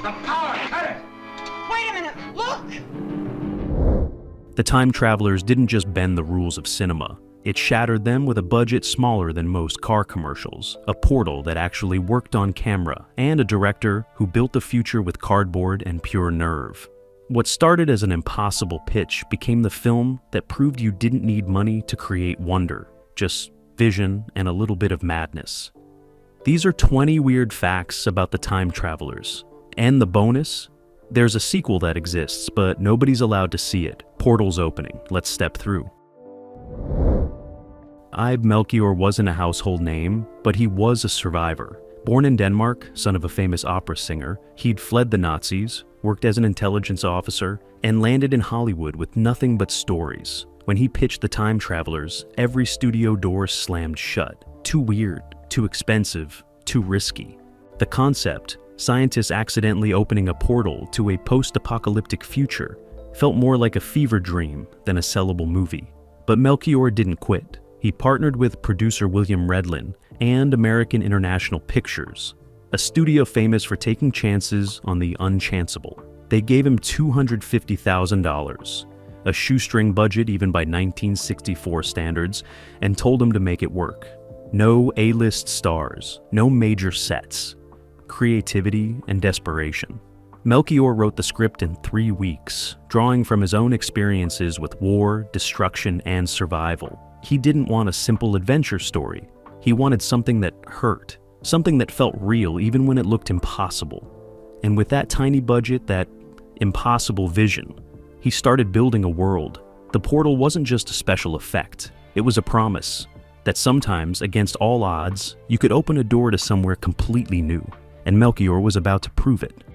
The power, cut it! Wait a minute, look! The time travelers didn't just bend the rules of cinema. It shattered them with a budget smaller than most car commercials, a portal that actually worked on camera, and a director who built the future with cardboard and pure nerve. What started as an impossible pitch became the film that proved you didn't need money to create wonder, just vision and a little bit of madness. These are 20 weird facts about the time travelers. And the bonus? There's a sequel that exists, but nobody's allowed to see it. Portal's opening. Let's step through. Ib Melchior wasn't a household name, but he was a survivor. Born in Denmark, son of a famous opera singer, he'd fled the Nazis, worked as an intelligence officer, and landed in Hollywood with nothing but stories. When he pitched the time travelers, every studio door slammed shut. Too weird, too expensive, too risky. The concept, scientists accidentally opening a portal to a post-apocalyptic future, felt more like a fever dream than a sellable movie. But Melchior didn't quit. He partnered with producer William Redlin and American International Pictures, a studio famous for taking chances on the unchanceable. They gave him $250,000, a shoestring budget even by 1964 standards, and told him to make it work. No A-list stars, no major sets, creativity and desperation. Melchior wrote the script in 3 weeks, drawing from his own experiences with war, destruction, and survival. He didn't want a simple adventure story. He wanted something that hurt, something that felt real even when it looked impossible. And with that tiny budget, that impossible vision, he started building a world. The portal wasn't just a special effect. It was a promise that sometimes, against all odds, you could open a door to somewhere completely new. And Melchior was about to prove it.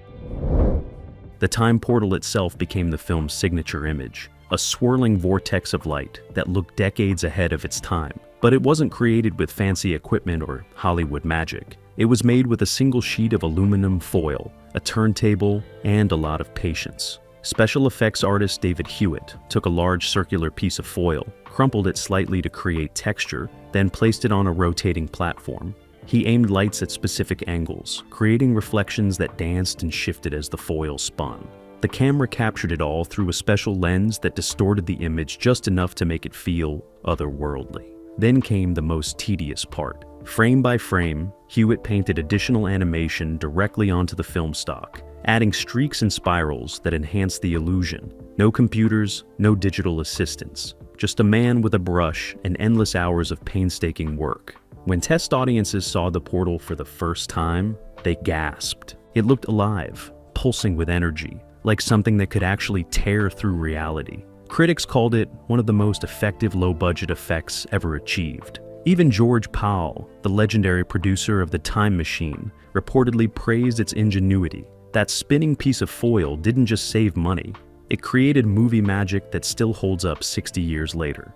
The time portal itself became the film's signature image, a swirling vortex of light that looked decades ahead of its time. But it wasn't created with fancy equipment or Hollywood magic. It was made with a single sheet of aluminum foil, a turntable, and a lot of patience. Special effects artist David Hewitt took a large circular piece of foil, crumpled it slightly to create texture, then placed it on a rotating platform. He aimed lights at specific angles, creating reflections that danced and shifted as the foil spun. The camera captured it all through a special lens that distorted the image just enough to make it feel otherworldly. Then came the most tedious part. Frame by frame, Hewitt painted additional animation directly onto the film stock, adding streaks and spirals that enhanced the illusion. No computers, no digital assistants, just a man with a brush and endless hours of painstaking work. When test audiences saw the portal for the first time, they gasped. It looked alive, pulsing with energy, like something that could actually tear through reality. Critics called it one of the most effective low-budget effects ever achieved. Even George Powell, the legendary producer of The Time Machine, reportedly praised its ingenuity. That spinning piece of foil didn't just save money, it created movie magic that still holds up 60 years later.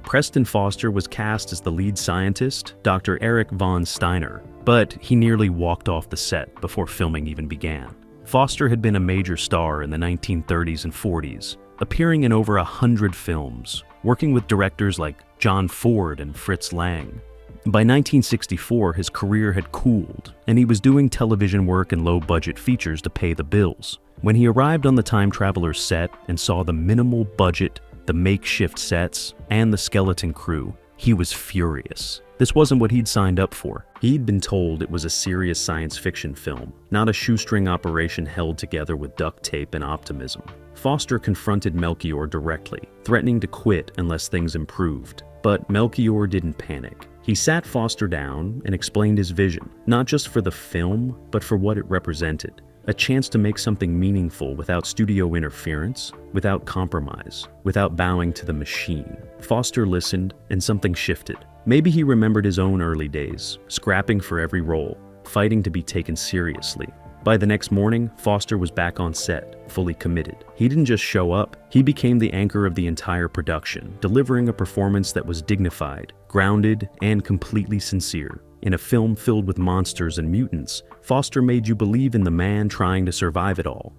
Preston Foster was cast as the lead scientist, Dr. Erich von Steiner, but he nearly walked off the set before filming even began. Foster had been a major star in the 1930s and 40s, appearing in over 100 films, working with directors like John Ford and Fritz Lang. By 1964, his career had cooled, and he was doing television work and low-budget features to pay the bills. When he arrived on the Time Traveler's set and saw the minimal budget, the makeshift sets, and the skeleton crew, he was furious. This wasn't what he'd signed up for. He'd been told it was a serious science fiction film, not a shoestring operation held together with duct tape and optimism. Foster confronted Melchior directly, threatening to quit unless things improved. But Melchior didn't panic. He sat Foster down and explained his vision, not just for the film, but for what it represented. A chance to make something meaningful without studio interference, without compromise, without bowing to the machine. Foster listened, and something shifted. Maybe he remembered his own early days, scrapping for every role, fighting to be taken seriously. By the next morning, Foster was back on set, fully committed. He didn't just show up, he became the anchor of the entire production, delivering a performance that was dignified, grounded, and completely sincere. In a film filled with monsters and mutants, Foster made you believe in the man trying to survive it all.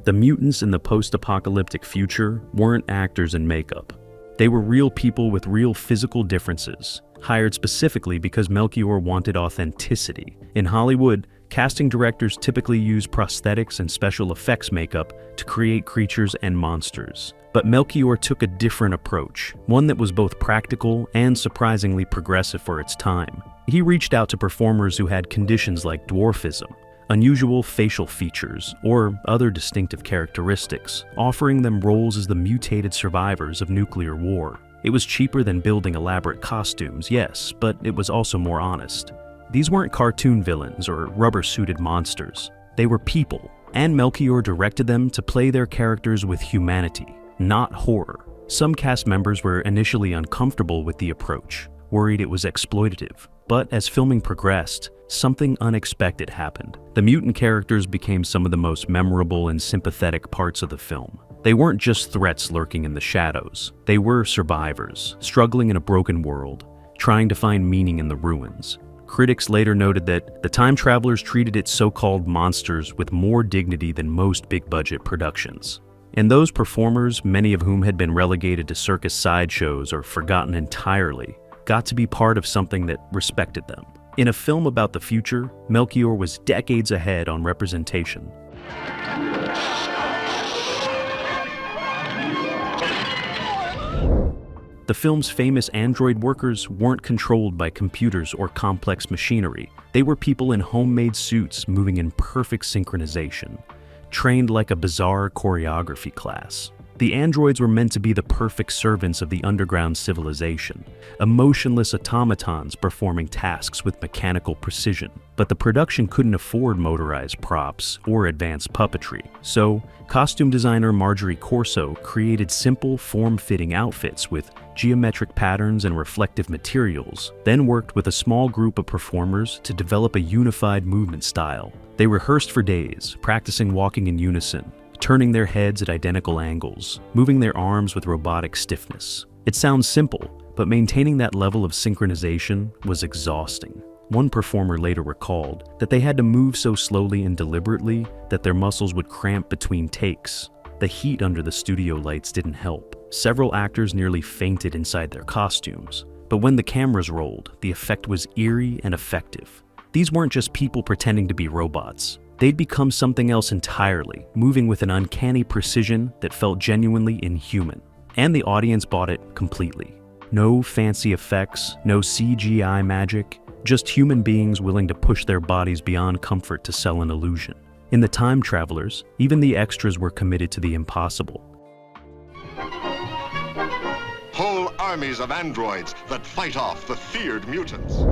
The mutants in the post-apocalyptic future weren't actors in makeup. They were real people with real physical differences, hired specifically because Melchior wanted authenticity. In Hollywood, Casting directors typically use prosthetics and special effects makeup to create creatures and monsters. But Melchior took a different approach, one that was both practical and surprisingly progressive for its time. He reached out to performers who had conditions like dwarfism, unusual facial features, or other distinctive characteristics, offering them roles as the mutated survivors of nuclear war. It was cheaper than building elaborate costumes, yes, but it was also more honest. These weren't cartoon villains or rubber-suited monsters. They were people, and Melchior directed them to play their characters with humanity, not horror. Some cast members were initially uncomfortable with the approach, worried it was exploitative. But as filming progressed, something unexpected happened. The mutant characters became some of the most memorable and sympathetic parts of the film. They weren't just threats lurking in the shadows. They were survivors, struggling in a broken world, trying to find meaning in the ruins. Critics later noted that the time travelers treated its so-called monsters with more dignity than most big-budget productions. And those performers, many of whom had been relegated to circus sideshows or forgotten entirely, got to be part of something that respected them. In a film about the future, Melchior was decades ahead on representation. The film's famous android workers weren't controlled by computers or complex machinery. They were people in homemade suits moving in perfect synchronization, trained like a bizarre choreography class. The androids were meant to be the perfect servants of the underground civilization, emotionless automatons performing tasks with mechanical precision. But the production couldn't afford motorized props or advanced puppetry, so costume designer Marjorie Corso created simple, form-fitting outfits with geometric patterns and reflective materials, then worked with a small group of performers to develop a unified movement style. They rehearsed for days, practicing walking in unison, turning their heads at identical angles, moving their arms with robotic stiffness. It sounds simple, but maintaining that level of synchronization was exhausting. One performer later recalled that they had to move so slowly and deliberately that their muscles would cramp between takes. The heat under the studio lights didn't help. Several actors nearly fainted inside their costumes. But when the cameras rolled, the effect was eerie and effective. These weren't just people pretending to be robots. They'd become something else entirely, moving with an uncanny precision that felt genuinely inhuman. And the audience bought it completely. No fancy effects, no CGI magic, just human beings willing to push their bodies beyond comfort to sell an illusion. In The Time Travelers, even the extras were committed to the impossible. Whole armies of androids that fight off the feared mutants.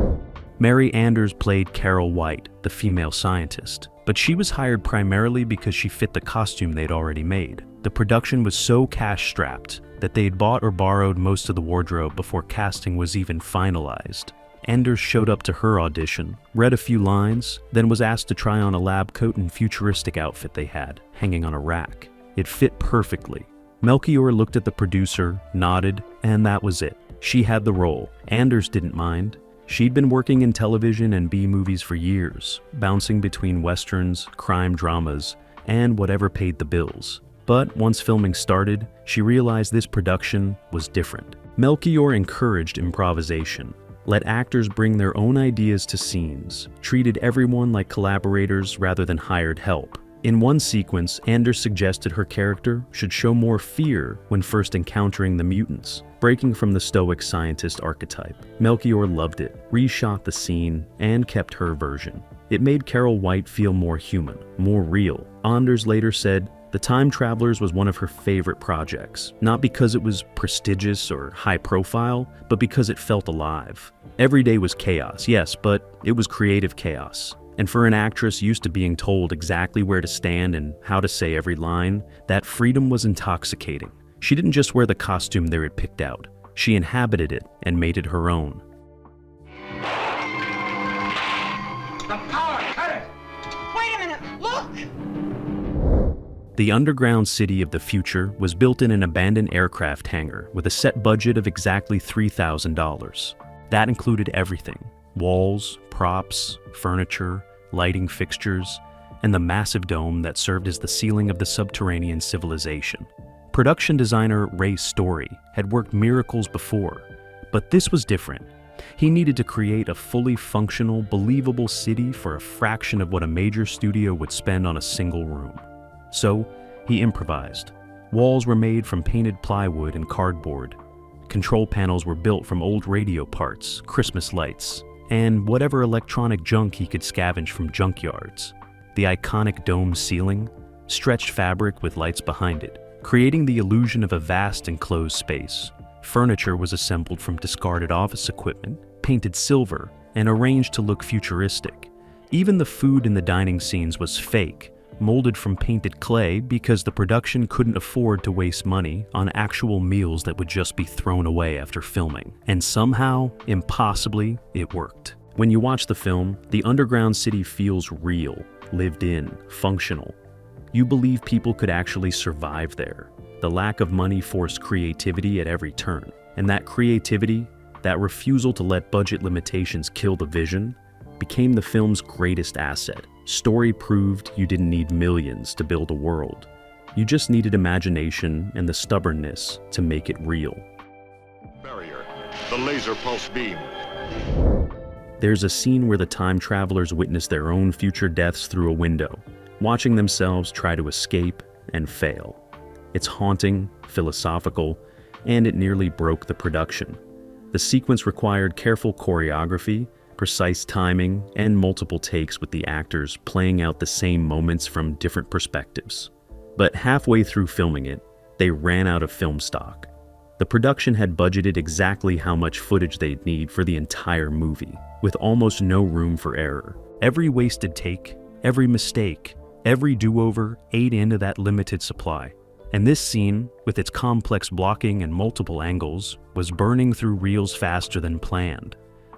Mary Anders played Carol White, the female scientist, but she was hired primarily because she fit the costume they'd already made. The production was so cash-strapped that they'd bought or borrowed most of the wardrobe before casting was even finalized. Anders showed up to her audition, read a few lines, then was asked to try on a lab coat and futuristic outfit they had, hanging on a rack. It fit perfectly. Melchior looked at the producer, nodded, and that was it. She had the role. Anders didn't mind. She'd been working in television and B-movies for years, bouncing between westerns, crime dramas, and whatever paid the bills. But once filming started, she realized this production was different. Melchior encouraged improvisation, let actors bring their own ideas to scenes, treated everyone like collaborators rather than hired help. In one sequence, Anders suggested her character should show more fear when first encountering the mutants, breaking from the stoic scientist archetype. Melchior loved it, reshot the scene, and kept her version. It made Carol White feel more human, more real. Anders later said, The Time Travelers was one of her favorite projects, not because it was prestigious or high profile, but because it felt alive. Every day was chaos, yes, but it was creative chaos. And for an actress used to being told exactly where to stand and how to say every line, that freedom was intoxicating. She didn't just wear the costume they had picked out. She inhabited it and made it her own. The power, cut it! Wait a minute, look! The underground city of the future was built in an abandoned aircraft hangar with a set budget of exactly $3,000. That included everything: walls, props, furniture, lighting fixtures, and the massive dome that served as the ceiling of the subterranean civilization. Production designer Ray Story had worked miracles before, but this was different. He needed to create a fully functional, believable city for a fraction of what a major studio would spend on a single room. So, he improvised. Walls were made from painted plywood and cardboard. Control panels were built from old radio parts, Christmas lights, and whatever electronic junk he could scavenge from junkyards. The iconic dome ceiling, stretched fabric with lights behind it, creating the illusion of a vast enclosed space. Furniture was assembled from discarded office equipment, painted silver, and arranged to look futuristic. Even the food in the dining scenes was fake, molded from painted clay because the production couldn't afford to waste money on actual meals that would just be thrown away after filming. And somehow, impossibly, it worked. When you watch the film, the underground city feels real, lived in, functional. You believe people could actually survive there. The lack of money forced creativity at every turn. And that creativity, that refusal to let budget limitations kill the vision, became the film's greatest asset. Story proved you didn't need millions to build a world. You just needed imagination and the stubbornness to make it real. Barrier, the laser pulse beam. There's a scene where the time travelers witness their own future deaths through a window, watching themselves try to escape and fail. It's haunting, philosophical, and it nearly broke the production. The sequence required careful choreography, precise timing, and multiple takes with the actors playing out the same moments from different perspectives. But halfway through filming it, they ran out of film stock. The production had budgeted exactly how much footage they'd need for the entire movie, with almost no room for error. Every wasted take, every mistake, every do-over ate into that limited supply. And this scene, with its complex blocking and multiple angles, was burning through reels faster than planned.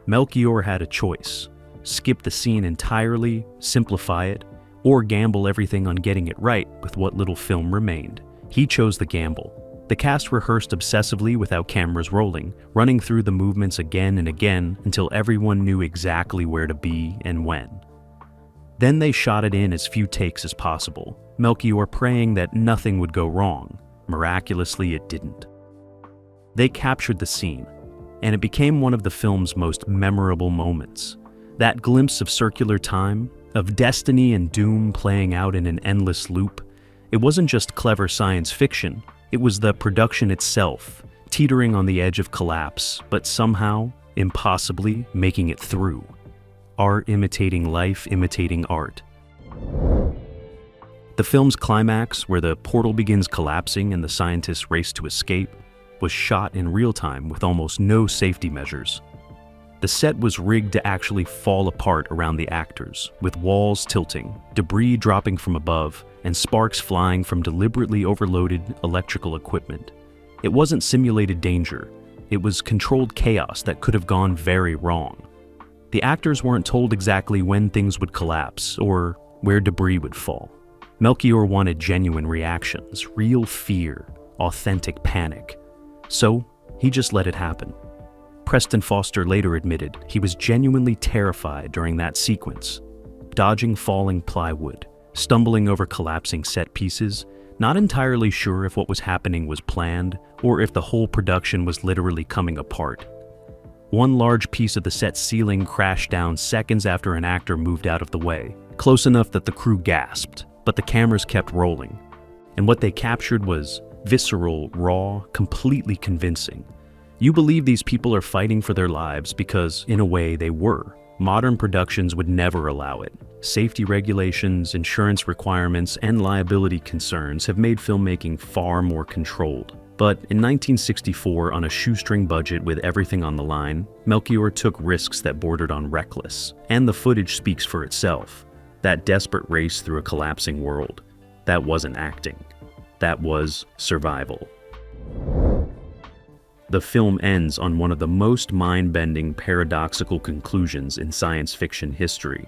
Melchior had a choice: skip the scene entirely, simplify it, or gamble everything on getting it right with what little film remained. He chose the gamble. The cast rehearsed obsessively without cameras rolling, running through the movements again and again until everyone knew exactly where to be and when. Then they shot it in as few takes as possible, Melchior praying that nothing would go wrong. Miraculously, it didn't. They captured the scene, and it became one of the film's most memorable moments. That glimpse of circular time, of destiny and doom playing out in an endless loop, it wasn't just clever science fiction, it was the production itself, teetering on the edge of collapse, but somehow, impossibly, making it through. Art imitating life, imitating art. The film's climax, where the portal begins collapsing and the scientists race to escape, was shot in real time with almost no safety measures. The set was rigged to actually fall apart around the actors, with walls tilting, debris dropping from above, and sparks flying from deliberately overloaded electrical equipment. It wasn't simulated danger, it was controlled chaos that could have gone very wrong. The actors weren't told exactly when things would collapse or where debris would fall. Melchior wanted genuine reactions, real fear, authentic panic. So, he just let it happen. Preston Foster later admitted he was genuinely terrified during that sequence, dodging falling plywood, stumbling over collapsing set pieces, not entirely sure if what was happening was planned or if the whole production was literally coming apart. One large piece of the set ceiling crashed down seconds after an actor moved out of the way, close enough that the crew gasped, but the cameras kept rolling. And what they captured was visceral, raw, completely convincing. You believe these people are fighting for their lives because, in a way, they were. Modern productions would never allow it. Safety regulations, insurance requirements, and liability concerns have made filmmaking far more controlled. But in 1964, on a shoestring budget with everything on the line, Melchior took risks that bordered on reckless. And the footage speaks for itself. That desperate race through a collapsing world. That wasn't acting. That was survival. The film ends on one of the most mind-bending, paradoxical conclusions in science fiction history.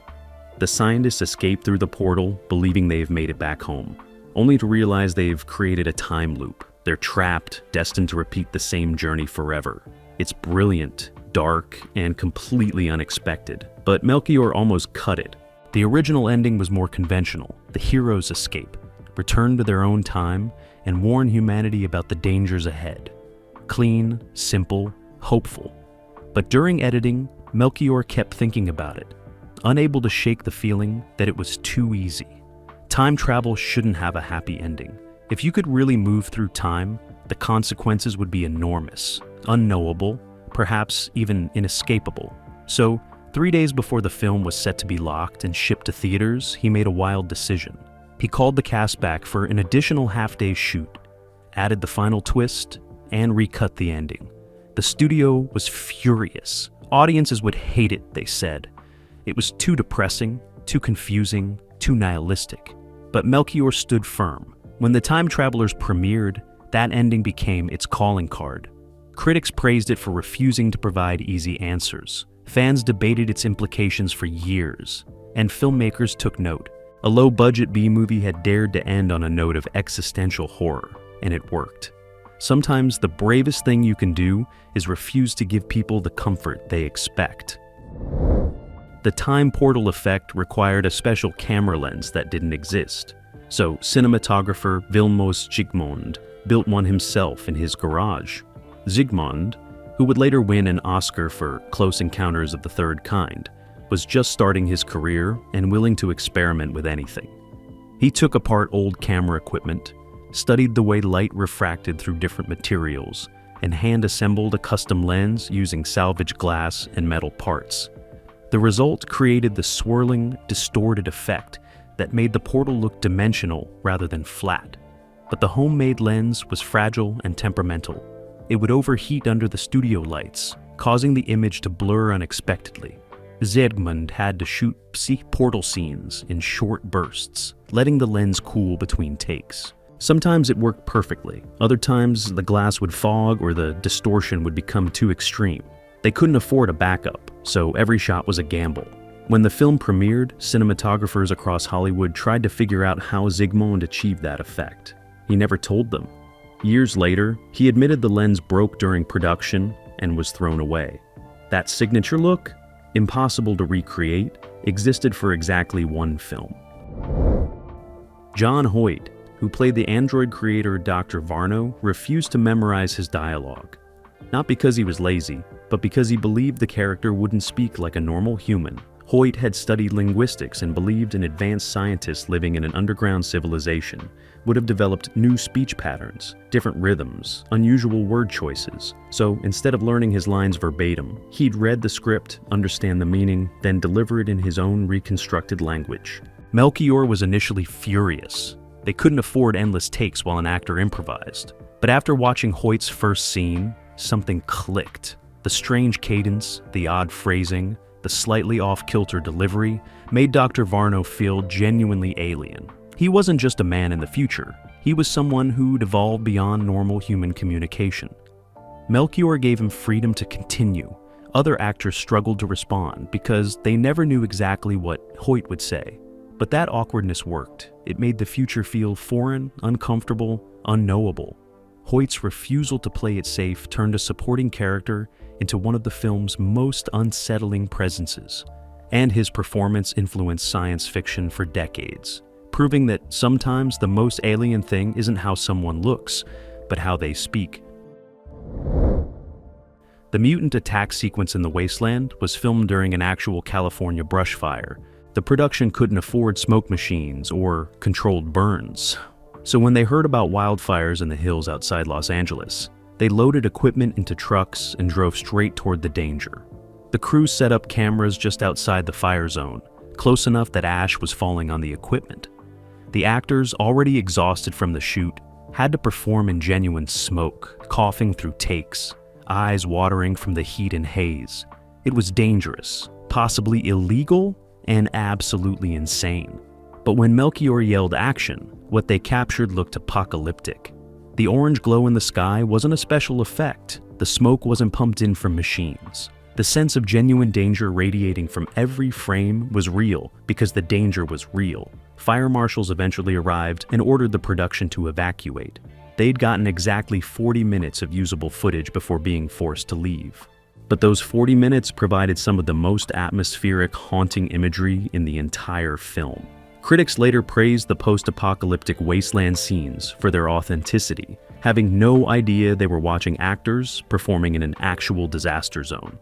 The scientists escape through the portal, believing they've made it back home, only to realize they've created a time loop. They're trapped, destined to repeat the same journey forever. It's brilliant, dark, and completely unexpected. But Melchior almost cut it. The original ending was more conventional. The heroes escape, return to their own time, and warn humanity about the dangers ahead. Clean, simple, hopeful. But during editing, Melchior kept thinking about it, unable to shake the feeling that it was too easy. Time travel shouldn't have a happy ending. If you could really move through time, the consequences would be enormous, unknowable, perhaps even inescapable. So, 3 days before the film was set to be locked and shipped to theaters, he made a wild decision. He called the cast back for an additional half-day shoot, added the final twist, and recut the ending. The studio was furious. Audiences would hate it, they said. It was too depressing, too confusing, too nihilistic. But Melchior stood firm. When The Time Travelers premiered, that ending became its calling card. Critics praised it for refusing to provide easy answers. Fans debated its implications for years, and filmmakers took note. A low-budget B-movie had dared to end on a note of existential horror, and it worked. Sometimes the bravest thing you can do is refuse to give people the comfort they expect. The time portal effect required a special camera lens that didn't exist, so cinematographer Vilmos Zsigmond built one himself in his garage. Zsigmond, who would later win an Oscar for Close Encounters of the Third Kind, was just starting his career and willing to experiment with anything. He took apart old camera equipment, studied the way light refracted through different materials, and hand-assembled a custom lens using salvaged glass and metal parts. The result created the swirling, distorted effect that made the portal look dimensional rather than flat. But the homemade lens was fragile and temperamental. It would overheat under the studio lights, causing the image to blur unexpectedly. Zsigmond had to shoot portal scenes in short bursts, letting the lens cool between takes. Sometimes it worked perfectly. Other times, the glass would fog or the distortion would become too extreme. They couldn't afford a backup, so every shot was a gamble. When the film premiered, cinematographers across Hollywood tried to figure out how Zsigmond achieved that effect. He never told them. Years later, he admitted the lens broke during production and was thrown away. That signature look, impossible to recreate, existed for exactly one film. John Hoyt, who played the android creator Dr. Varno, refused to memorize his dialogue. Not because he was lazy, but because he believed the character wouldn't speak like a normal human. Hoyt had studied linguistics and believed an advanced scientist living in an underground civilization would have developed new speech patterns, different rhythms, unusual word choices. So instead of learning his lines verbatim, he'd read the script, understand the meaning, then deliver it in his own reconstructed language. Melchior was initially furious. They couldn't afford endless takes while an actor improvised. But after watching Hoyt's first scene, something clicked. The strange cadence, the odd phrasing, the slightly off-kilter delivery made Dr. Varno feel genuinely alien. He wasn't just a man in the future. He was someone who'd evolved beyond normal human communication. Melchior gave him freedom to continue. Other actors struggled to respond because they never knew exactly what Hoyt would say. But that awkwardness worked. It made the future feel foreign, uncomfortable, unknowable. Hoyt's refusal to play it safe turned a supporting character into one of the film's most unsettling presences. And his performance influenced science fiction for decades, proving that sometimes the most alien thing isn't how someone looks, but how they speak. The mutant attack sequence in the wasteland was filmed during an actual California brush fire. The production couldn't afford smoke machines or controlled burns. So when they heard about wildfires in the hills outside Los Angeles, they loaded equipment into trucks and drove straight toward the danger. The crew set up cameras just outside the fire zone, close enough that ash was falling on the equipment. The actors, already exhausted from the shoot, had to perform in genuine smoke, coughing through takes, eyes watering from the heat and haze. It was dangerous, possibly illegal, and absolutely insane. But when Melchior yelled action, what they captured looked apocalyptic. The orange glow in the sky wasn't a special effect. The smoke wasn't pumped in from machines. The sense of genuine danger radiating from every frame was real because the danger was real. Fire marshals eventually arrived and ordered the production to evacuate. They'd gotten exactly 40 minutes of usable footage before being forced to leave. But those 40 minutes provided some of the most atmospheric, haunting imagery in the entire film. Critics later praised the post-apocalyptic wasteland scenes for their authenticity, having no idea they were watching actors performing in an actual disaster zone.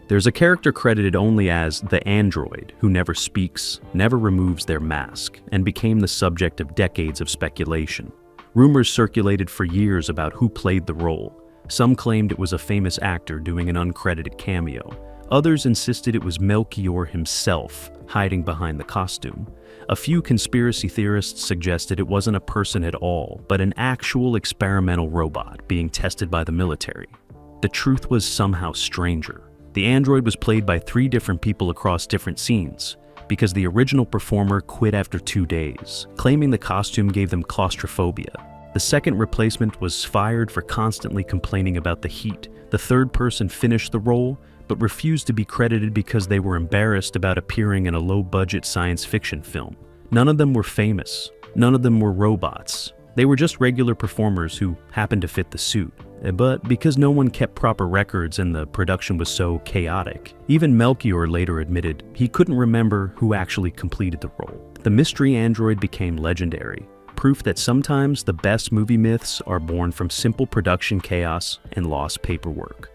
There's a character credited only as the android who never speaks, never removes their mask, and became the subject of decades of speculation. Rumors circulated for years about who played the role. Some claimed it was a famous actor doing an uncredited cameo. Others insisted it was Melchior himself, hiding behind the costume. A few conspiracy theorists suggested it wasn't a person at all, but an actual experimental robot being tested by the military. The truth was somehow stranger. The android was played by 3 different people across different scenes, because the original performer quit after 2 days, claiming the costume gave them claustrophobia. The second replacement was fired for constantly complaining about the heat. The third person finished the role, but refused to be credited because they were embarrassed about appearing in a low-budget science fiction film. None of them were famous. None of them were robots. They were just regular performers who happened to fit the suit. But because no one kept proper records and the production was so chaotic, even Melchior later admitted he couldn't remember who actually completed the role. The mystery android became legendary, proof that sometimes the best movie myths are born from simple production chaos and lost paperwork.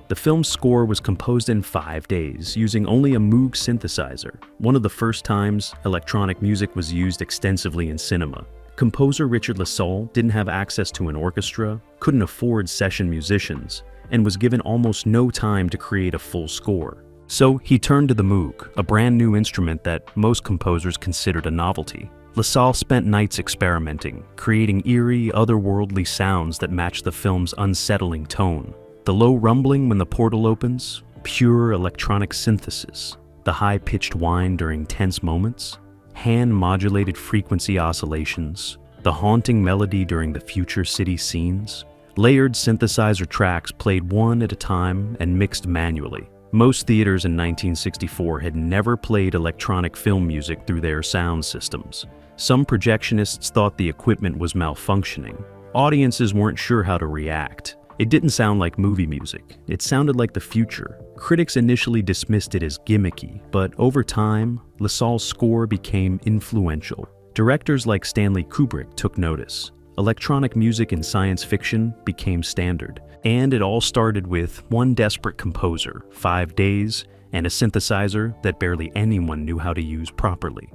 The film's score was composed in 5 days, using only a Moog synthesizer, one of the first times electronic music was used extensively in cinema. Composer Richard LaSalle didn't have access to an orchestra, couldn't afford session musicians, and was given almost no time to create a full score. So he turned to the Moog, a brand new instrument that most composers considered a novelty. LaSalle spent nights experimenting, creating eerie, otherworldly sounds that matched the film's unsettling tone. The low rumbling when the portal opens, pure electronic synthesis. The high-pitched whine during tense moments, hand-modulated frequency oscillations, the haunting melody during the future city scenes. Layered synthesizer tracks played one at a time and mixed manually. Most theaters in 1964 had never played electronic film music through their sound systems. Some projectionists thought the equipment was malfunctioning. Audiences weren't sure how to react. It didn't sound like movie music. It sounded like the future. Critics initially dismissed it as gimmicky, but over time, LaSalle's score became influential. Directors like Stanley Kubrick took notice. Electronic music in science fiction became standard, and it all started with one desperate composer, 5 days, and a synthesizer that barely anyone knew how to use properly.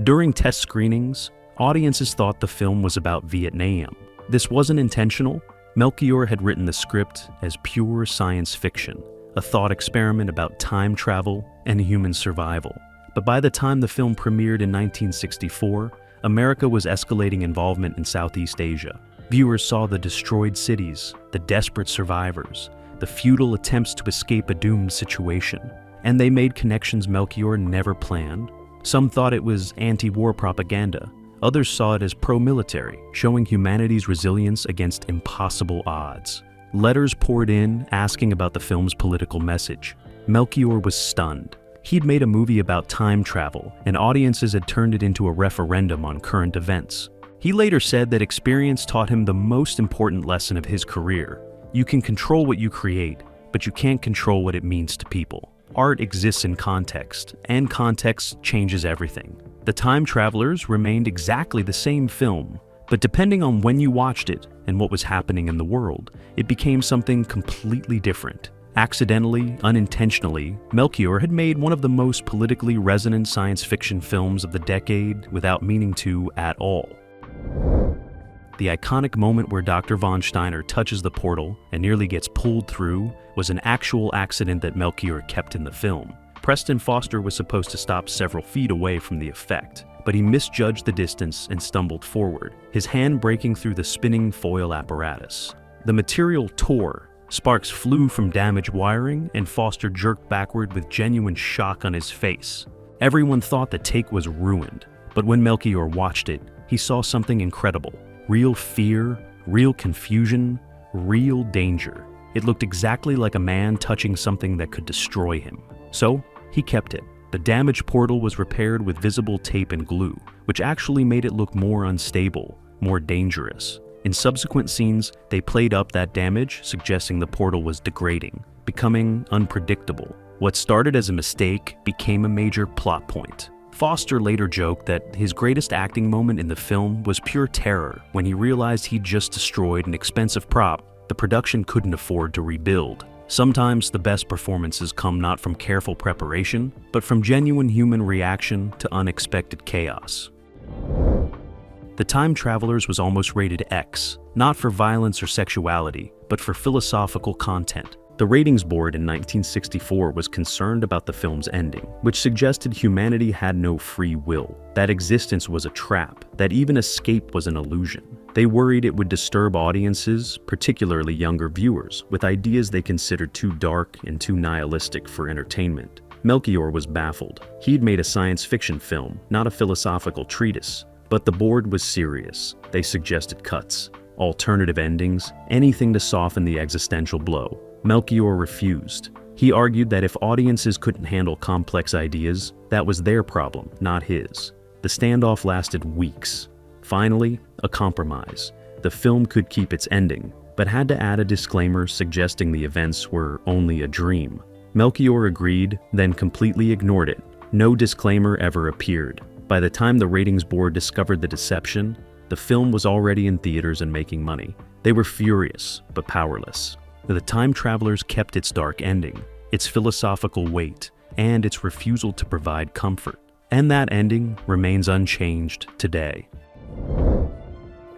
During test screenings, audiences thought the film was about Vietnam. This wasn't intentional. Melchior had written the script as pure science fiction, a thought experiment about time travel and human survival. But by the time the film premiered in 1964, America was escalating involvement in Southeast Asia. Viewers saw the destroyed cities, the desperate survivors, the futile attempts to escape a doomed situation, and they made connections Melchior never planned. Some thought it was anti-war propaganda. Others saw it as pro-military, showing humanity's resilience against impossible odds. Letters poured in asking about the film's political message. Melchior was stunned. He'd made a movie about time travel, and audiences had turned it into a referendum on current events. He later said that experience taught him the most important lesson of his career. You can control what you create, but you can't control what it means to people. Art exists in context, and context changes everything. The Time Travelers remained exactly the same film, but depending on when you watched it and what was happening in the world, it became something completely different. Accidentally, unintentionally, Melchior had made one of the most politically resonant science fiction films of the decade without meaning to at all. The iconic moment where Dr. Von Steiner touches the portal and nearly gets pulled through was an actual accident that Melchior kept in the film. Preston Foster was supposed to stop several feet away from the effect, but he misjudged the distance and stumbled forward, his hand breaking through the spinning foil apparatus. The material tore, sparks flew from damaged wiring, and Foster jerked backward with genuine shock on his face. Everyone thought the take was ruined, but when Melchior watched it, he saw something incredible. Real fear, real confusion, real danger. It looked exactly like a man touching something that could destroy him. So, he kept it. The damaged portal was repaired with visible tape and glue, which actually made it look more unstable, more dangerous. In subsequent scenes, they played up that damage, suggesting the portal was degrading, becoming unpredictable. What started as a mistake became a major plot point. Foster later joked that his greatest acting moment in the film was pure terror when he realized he'd just destroyed an expensive prop the production couldn't afford to rebuild. Sometimes the best performances come not from careful preparation, but from genuine human reaction to unexpected chaos. The Time Travelers was almost rated X, not for violence or sexuality, but for philosophical content. The ratings board in 1964 was concerned about the film's ending, which suggested humanity had no free will, that existence was a trap, that even escape was an illusion. They worried it would disturb audiences, particularly younger viewers, with ideas they considered too dark and too nihilistic for entertainment. Melchior was baffled. He'd made a science fiction film, not a philosophical treatise. But the board was serious. They suggested cuts, alternative endings, anything to soften the existential blow. Melchior refused. He argued that if audiences couldn't handle complex ideas, that was their problem, not his. The standoff lasted weeks. Finally, a compromise. The film could keep its ending, but had to add a disclaimer suggesting the events were only a dream. Melchior agreed, then completely ignored it. No disclaimer ever appeared. By the time the ratings board discovered the deception, the film was already in theaters and making money. They were furious, but powerless. The Time Travelers kept its dark ending, its philosophical weight, and its refusal to provide comfort. And that ending remains unchanged today.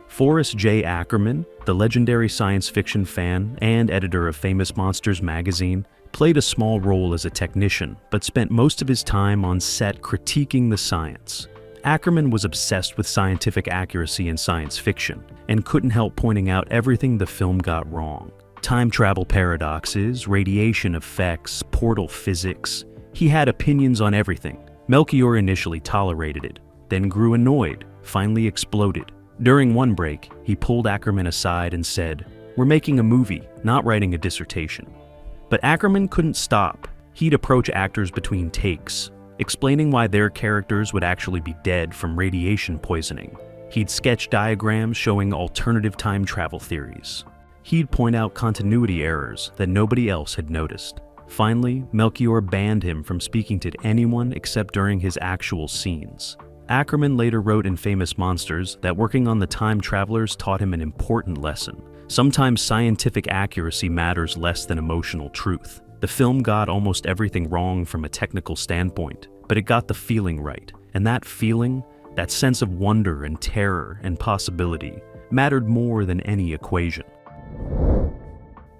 Forrest J. Ackerman, the legendary science fiction fan and editor of Famous Monsters magazine, played a small role as a technician, but spent most of his time on set critiquing the science. Ackerman was obsessed with scientific accuracy in science fiction, and couldn't help pointing out everything the film got wrong. Time travel paradoxes, radiation effects, portal physics. He had opinions on everything. Melchior initially tolerated it, then grew annoyed, finally exploded. During one break, he pulled Ackerman aside and said, "We're making a movie, not writing a dissertation." But Ackerman couldn't stop. He'd approach actors between takes, explaining why their characters would actually be dead from radiation poisoning. He'd sketch diagrams showing alternative time travel theories. He'd point out continuity errors that nobody else had noticed. Finally, Melchior banned him from speaking to anyone except during his actual scenes. Ackerman later wrote in Famous Monsters that working on the Time Travelers taught him an important lesson. Sometimes scientific accuracy matters less than emotional truth. The film got almost everything wrong from a technical standpoint, but it got the feeling right. And that feeling, that sense of wonder and terror and possibility, mattered more than any equation.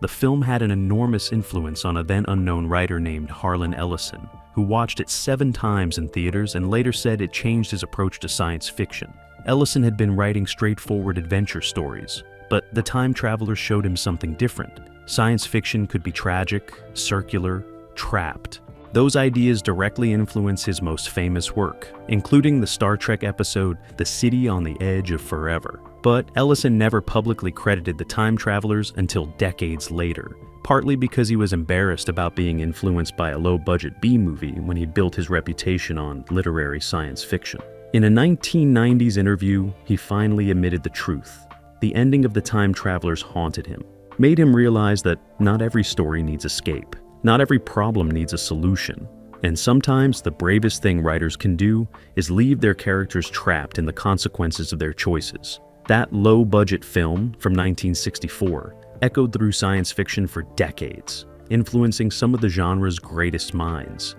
The film had an enormous influence on a then unknown writer named Harlan Ellison, who watched it 7 times in theaters and later said it changed his approach to science fiction. Ellison had been writing straightforward adventure stories, but the Time Travelers showed him something different. Science fiction could be tragic, circular, trapped. Those ideas directly influence his most famous work, including the Star Trek episode The City on the Edge of Forever. But Ellison never publicly credited the Time Travelers until decades later, partly because he was embarrassed about being influenced by a low-budget B-movie when he built his reputation on literary science fiction. In a 1990s interview, he finally admitted the truth. The ending of the Time Travelers haunted him, made him realize that not every story needs escape. Not every problem needs a solution, and sometimes the bravest thing writers can do is leave their characters trapped in the consequences of their choices. That low-budget film from 1964 echoed through science fiction for decades, influencing some of the genre's greatest minds.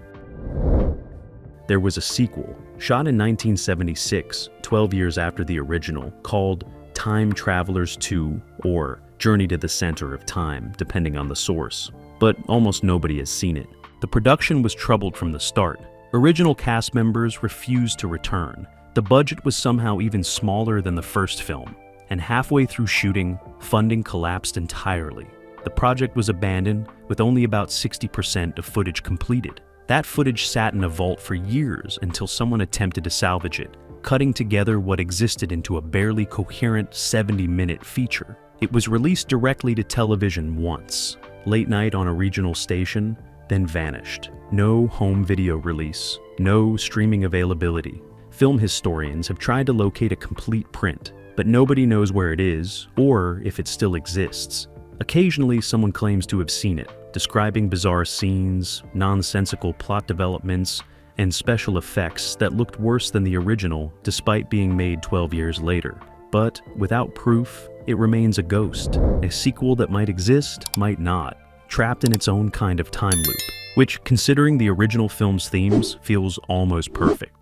There was a sequel, shot in 1976, 12 years after the original, called Time Travelers 2 or Journey to the Center of Time, depending on the source. But almost nobody has seen it. The production was troubled from the start. Original cast members refused to return. The budget was somehow even smaller than the first film, and halfway through shooting, funding collapsed entirely. The project was abandoned with only about 60% of footage completed. That footage sat in a vault for years until someone attempted to salvage it, cutting together what existed into a barely coherent 70-minute feature. It was released directly to television once, late night on a regional station, then vanished. No home video release, no streaming availability. Film historians have tried to locate a complete print, but nobody knows where it is or if it still exists. Occasionally, someone claims to have seen it, describing bizarre scenes, nonsensical plot developments, and special effects that looked worse than the original despite being made 12 years later. But without proof, it remains a ghost, a sequel that might exist, might not, trapped in its own kind of time loop, which, considering the original film's themes, feels almost perfect.